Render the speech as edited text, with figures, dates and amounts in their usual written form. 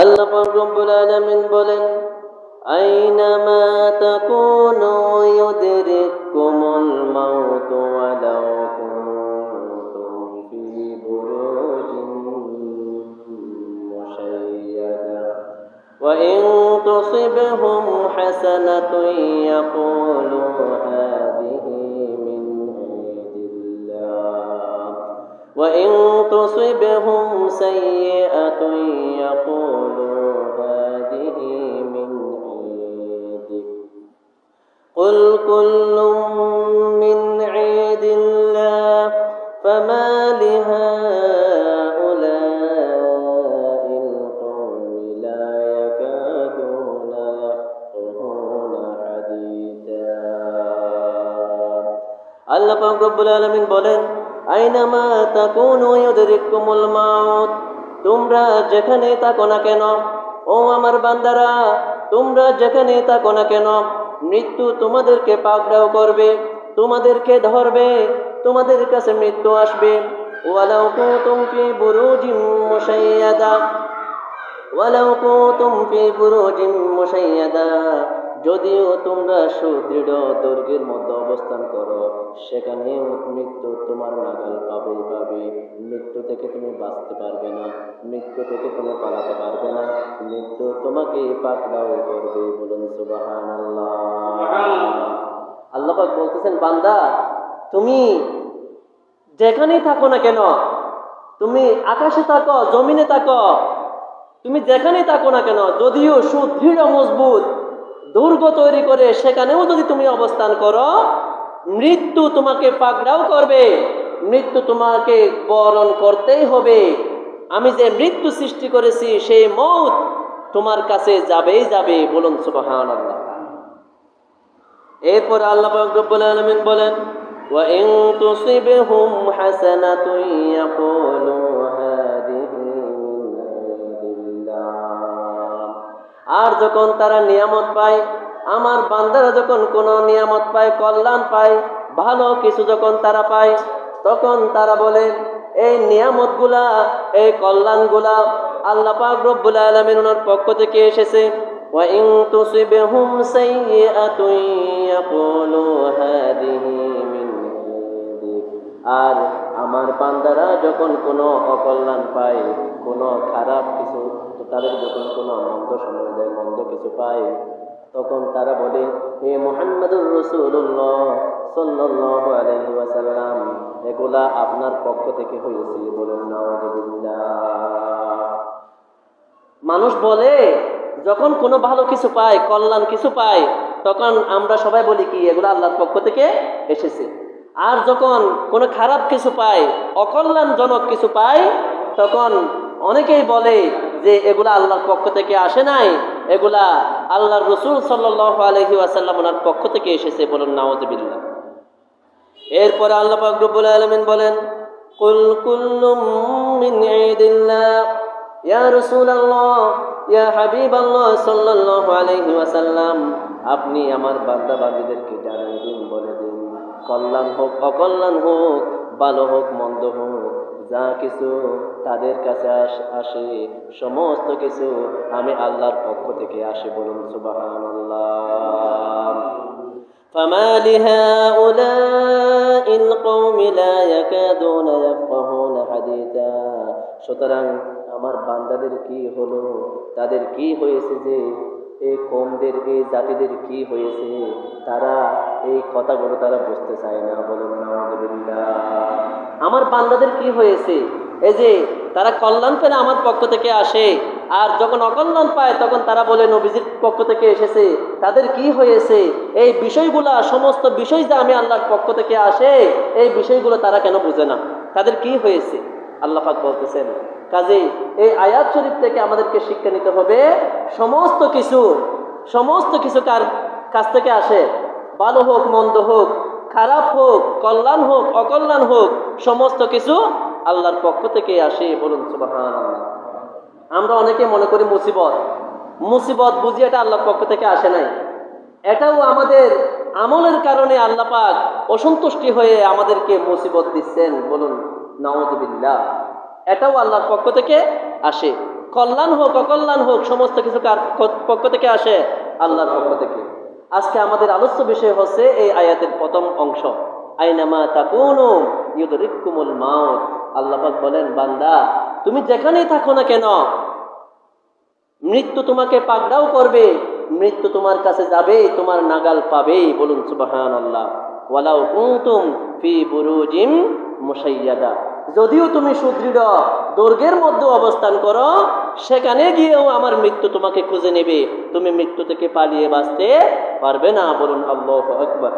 আল্লাহ পাক রব্বুল আলামিন বলেন, আইনামা তাকুনু ইউদরিকুমুল মাউত ওয়ালাউ কুনতুম ফি বুরুজিন মুশাইয়াদা ওয়া ইন তুসিবহুম হাসানাতুন ইয়াকুলু হাযিহি মিন ইনদিল্লাহ ওয়া ইন তুসিবহুম সাইয়্যাতুন ইয়াকুলু হাযিহি মিন ইনদিক কুল কুল্লুম মিন ইনদিল্লাহ ফামা লিহাউলাইল কওমি লা ইয়াকাদুনা ইয়াফকাহুনা হাদীসা। আল্লাহ পাক রব্বুল আলামিন বলেন, আইনামা তাকুনু ইউদরিকুমুল মাউত, তোমরা যেখানে থাকো না কেন, ও আমার বান্দারা, তোমরা যেখানে থাকো না কেন, মৃত্যু তোমাদেরকে পাকড়াও করবে, তোমাদেরকে ধরবে, তোমাদের কাছে মৃত্যু আসবে। ওয়ালাউ কুনতুম ফি বুরুজিন মুশাইয়াদা ওয়ালাউ কুনতুম ফি বুরুজিন মুশাইয়াদা, যদিও তোমরা সুদৃঢ় দুর্গের মধ্যে অবস্থান করো, সেখানেও মৃত্যু তোমার নাগাল পাবেই পাবে। মৃত্যু থেকে তুমি বাঁচতে পারবে না, মৃত্যু থেকে তুমি পালাতে পারবে না, মৃত্যু তোমাকে পাকড়াও করবে। বলুন সুবহানাল্লাহ। আল্লাহ পাক বলতেছেন, বান্দা তুমি যেখানেই থাকো না কেন, তুমি আকাশে থাকো, জমিনে থাকো, তুমি যেখানেই থাকো না কেন, যদিও সুদৃঢ় মজবুত দুর্গ তৈরি করে সেখানেও যদি তুমি অবস্থান করো, মৃত্যু তোমাকে পাকড়াও করবে, মৃত্যু তোমাকে বরণ করতেই হবে। আমি যে মৃত্যু সৃষ্টি করেছি সেই মউত তোমার কাছে যাবেই যাবে। বলুন সুবহানাল্লাহ। এরপর আল্লাহ পাক রব্বুল আলামিন বলেন, ওয়া ইন তুসিবহুম হাসানাতুন ইয়াকুলু হাযিহি মিন ইনদিল্লাহ। আর যখন তারা নিয়ামত পায়, আমার বান্দারা যখন কোনো নিয়ামত পায়, কল্যাণ পায়, ভালো কিছু যখন তারা পায়, তখন তারা বলে, এই নিয়ামতগুলা, এই কল্যাণগুলা আল্লাহ পাক রব্বুল আলামিন ওনার পক্ষ থেকে এসেছে। ওয়া ইন তুসিবহুম সাইয়্যাতুন ইয়াকুলু হাযিহি মিন ইনদিক। আর আমার বান্দারা যখন কোনো অকল্যাণ পায়, কোনো খারাপ কিছু, তাদের যখন কোনো মন্দ সময় যায়, মন্দ কিছু পায়, তখন তারা বলে, হে মুহাম্মদুর রাসূলুল্লাহ সাল্লাল্লাহু আলাইহি ওয়াসাল্লাম, এগুলা আপনার পক্ষ থেকে হয়েছে। বলুন নাউযুবিল্লাহ। মানুষ বলে, যখন কোনো ভালো কিছু পায়, কল্যাণ কিছু পায়, তখন আমরা সবাই বলি কি, এগুলো আল্লাহর পক্ষ থেকে এসেছে। আর যখন কোনো খারাপ কিছু পায়, অকল্যাণজনক কিছু পায়, তখন অনেকেই বলে যে এগুলা আল্লাহর পক্ষ থেকে আসে নাই, এগুলা আল্লাহর রাসূল সাল্লাল্লাহু আলাইহি ওয়াসাল্লাম ওনার পক্ষ থেকে এসেছে। বলুন নাউযুবিল্লাহ। এরপরে আল্লাহ পাক রব্বুল আলামিন বলেন, কুল কুল্লুম মিন ইনদিল্লাহ, ইয়া রাসূলুল্লাহ, ইয়া হাবিবাল্লাহ সাল্লাল্লাহু আলাইহি ওয়াসাল্লাম, আপনি আমার বান্দা বান্দীদেরকে জানিয়ে দিন, বলে দিন, কল্যাণ হোক, অকল্যাণ হোক, ভালো হোক, মন্দ হোক, যা কিছু তাদের কাছে আসে, সমস্ত কিছু আমি আল্লাহর পক্ষ থেকে আসে। বলুন সুবহানাল্লাহ। فما لهؤلاء القوم لا يكادون يفقهون حديثا। সুতরাং আমার বান্দাদের কি হলো, তাদের কি হয়েছে, যে এই কওমদের, এই জাতিদের কি হয়েছে, তারা এই কথাগুলো তারা বুঝতে চায় না। বলুন নাউযুবিল্লাহ। আমার বান্দাদের কি হয়েছে, এই যে তারা কল্যাণ পেলে আমার পক্ষ থেকে আসে, আর যখন অকল্যাণ পায় তখন তারা বলে নবীজির পক্ষ থেকে এসেছে। তাদের কি হয়েছে, এই বিষয়গুলা, সমস্ত বিষয় যে আমি আল্লাহর পক্ষ থেকে আসে, এই বিষয়গুলো তারা কেন বুঝে না, তাদের কি হয়েছে? আল্লাহ পাক বলতেছেন, কাজেই এই আয়াত শরীফ থেকে আমাদেরকে শিক্ষা নিতে হবে, সমস্ত কিছু কার কাছ থেকে আসে, ভালো হোক, মন্দ হোক, খারাপ হোক, কল্যাণ হোক, অকল্যাণ হোক, সমস্ত কিছু আল্লাহর পক্ষ থেকে আসে। বলুন সুবহানাল্লাহ। আমরা অনেকে মনে করি মুসিবত বুঝি এটা আল্লাহর পক্ষ থেকে আসে নাই, এটাও আমাদের আমলের কারণে আল্লাহ পাক অসন্তুষ্টি হয়ে আমাদেরকে মুসিবত দিচ্ছেন। বলুন নাউযুবিল্লাহ। এটাও আল্লাহর পক্ষ থেকে আসে। কল্যাণ হোক অকল্যাণ হোক সমস্ত কিছু কার পক্ষ থেকে আসে? আল্লাহর পক্ষ থেকে। আজকে আমাদের আলোচ্য বিষয় হচ্ছে এই আয়াতের প্রথম অংশ, আইনামা তাকুনু ইউদরিকুমুল মাউত। আল্লাহ পাক বলেন, বান্দা তুমি যেখানেই থাকো না কেন মৃত্যু তোমাকে পাকড়াও করবে, মৃত্যু তোমার কাছে যাবে, তোমার নাগাল পাবে। বলুন সুবহানাল্লাহ। ওয়ালাউ কুনতুম ফি বুরুজিম মুশাইয়াদা, যদিও তুমি সুদৃঢ় দুর্গের মধ্যে অবস্থান করো, সেখানে গিয়েও আমার মৃত্যু তোমাকে খুঁজে নেবে, তুমি মৃত্যু থেকে পালিয়ে বাঁচতে পারবে না। বলুন আল্লাহু আকবার।